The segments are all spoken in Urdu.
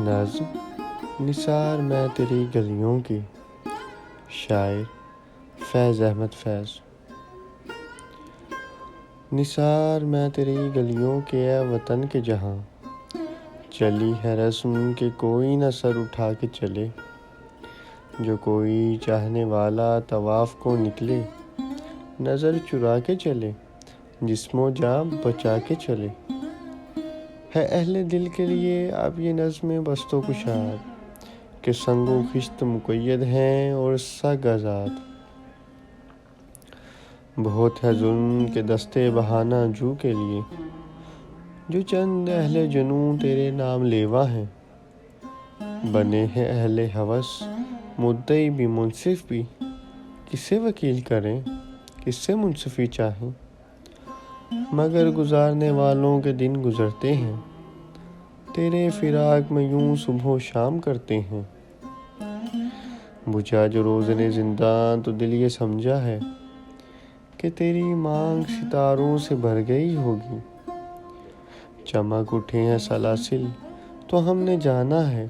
نظم نثار میں تیری گلیوں کی، شاعر فیض احمد فیض۔ نثار میں تیری گلیوں کے اے وطن کے جہاں، چلی ہے رسم کہ کوئی نہ سر اٹھا کے چلے، جو کوئی چاہنے والا طواف کو نکلے، نظر چرا کے چلے، جسم و جاں بچا کے چلے۔ ہے اہل دل کے لیے اب یہ نظم بست و گشاد، کہ سنگ و خشت مقید ہیں اور سگ آزاد۔ بہت ہے ظلم کے دستے بہانہ جو کے لیے، جو چند اہل جنوں تیرے نام لیوا ہیں، بنے ہیں اہل ہوس مدعی بھی منصف بھی، کس سے وکیل کریں کس سے منصفی چاہیں، مگر گزارنے والوں کے دن گزرتے ہیں، تیرے فراق میں یوں صبح و شام کرتے ہیں۔ بجھا جو روزن زنداں تو دل یہ سمجھا ہے، کہ تیری مانگ ستاروں سے بھر گئی ہوگی، چمک اٹھے ہیں سلاسل تو ہم نے جانا ہے،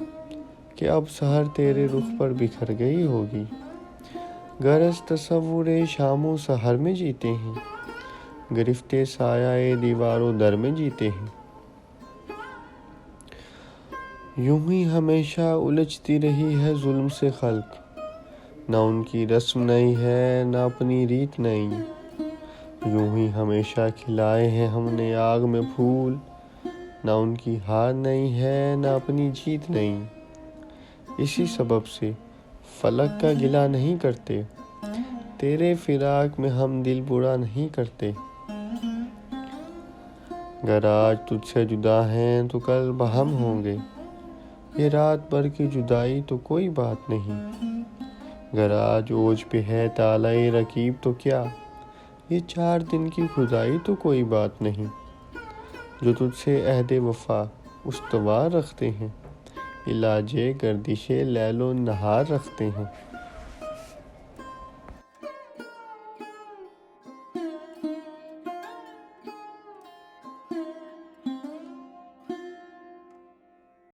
کہ اب سحر تیرے رخ پر بکھر گئی ہوگی۔ غرض تصور شام و سحر میں جیتے ہیں، گرفتے سایہ دیوار و در میں جیتے ہیں۔ یوں ہی ہمیشہ الجھتی رہی ہے ظلم سے خلق، نہ ان کی رسم نئی ہے نہ اپنی ریت نئی، یوں ہی ہمیشہ کھلائے ہیں ہم نے آگ میں پھول، نہ ان کی ہار نئی ہے نہ اپنی جیت نئی۔ اسی سبب سے فلک کا گلہ نہیں کرتے، تیرے فراق میں ہم دل برا نہیں کرتے۔ گر آج تجھ سے جدا ہیں تو کل باہم ہوں گے، یہ رات بھر کی جدائی تو کوئی بات نہیں، گر آج اوج پہ ہے طالع رقیب تو کیا، یہ 4 دن کی کھدائی تو کوئی بات نہیں۔ جو تجھ سے عہد وفا استوار رکھتے ہیں، علاج گردش لیل و نہار رکھتے ہیں۔